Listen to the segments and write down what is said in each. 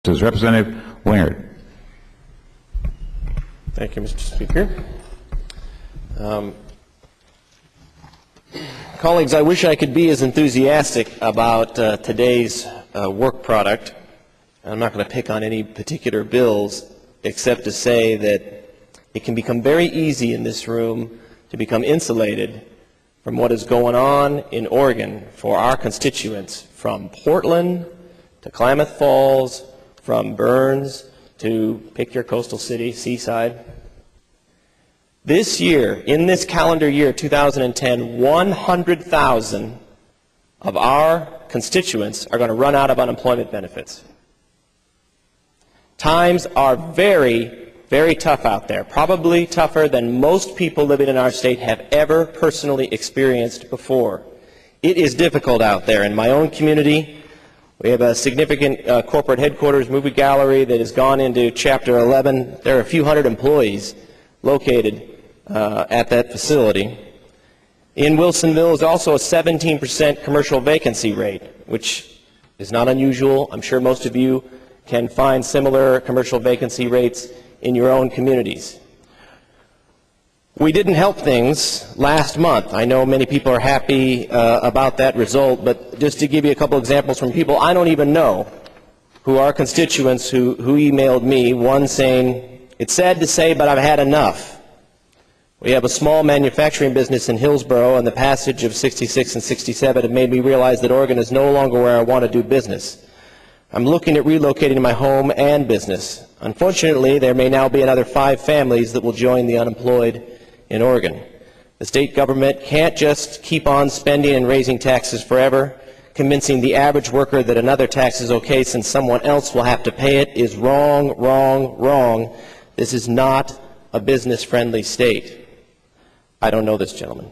Representative Wingard. Thank you, Mr. Speaker. Colleagues, I wish I could be as enthusiastic about today's work product. I'm not going to pick on any particular bills except to say that it can become very easy in this room to become insulated from what is going on in Oregon for our constituents, from Portland to Klamath Falls, from Burns to pick your coastal city, Seaside. This year, in this calendar year, 2010, 100,000 of our constituents are going to run out of unemployment benefits. Times are very, very tough out there, probably tougher than most people living in our state have ever personally experienced before. It is difficult out there. In my own community, we have a significant corporate headquarters movie gallery that has gone into Chapter 11. There are a few hundred employees located at that facility. In Wilsonville is also a 17% commercial vacancy rate, which is not unusual. I'm sure most of you can find similar commercial vacancy rates in your own communities. We didn't help things last month. I know many people are happy about that result, but just to give you a couple examples from people I don't even know, who are constituents who emailed me, one saying, "It's sad to say, but I've had enough. We have a small manufacturing business in Hillsboro, and the passage of 66 and 67 have made me realize that Oregon is no longer where I want to do business. I'm looking at relocating my home and business. Unfortunately, there may now be another 5 families that will join the unemployed in Oregon. The state government can't just keep on spending and raising taxes forever. Convincing the average worker that another tax is okay since someone else will have to pay it is wrong, wrong, wrong. This is not a business-friendly state." I don't know this gentleman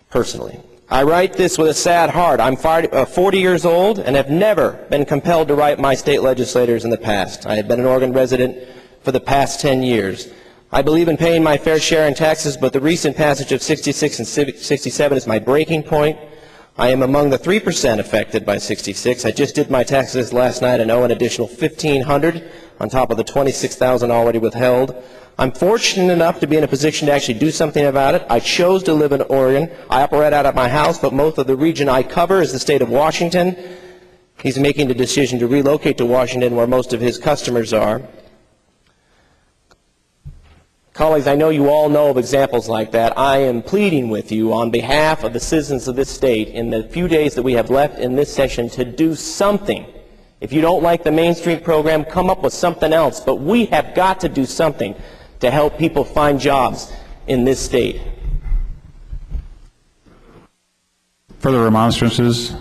personally. I write this with a sad heart. I'm 40 years old and have never been compelled to write my state legislators in the past. I have been an Oregon resident for the past 10 years. I believe in paying my fair share in taxes, but the recent passage of 66 and 67 is my breaking point. I am among the 3% affected by 66. I just did my taxes last night and owe an additional $1,500 on top of the $26,000 already withheld. I'm fortunate enough to be in a position to actually do something about it. I chose to live in Oregon. I operate out of my house, but most of the region I cover is the state of Washington. He's making the decision to relocate to Washington, where most of his customers are. Colleagues, I know you all know of examples like that. I am pleading with you on behalf of the citizens of this state in the few days that we have left in this session to do something. If you don't like the Main Street program, come up with something else. But we have got to do something to help people find jobs in this state. Further remonstrances?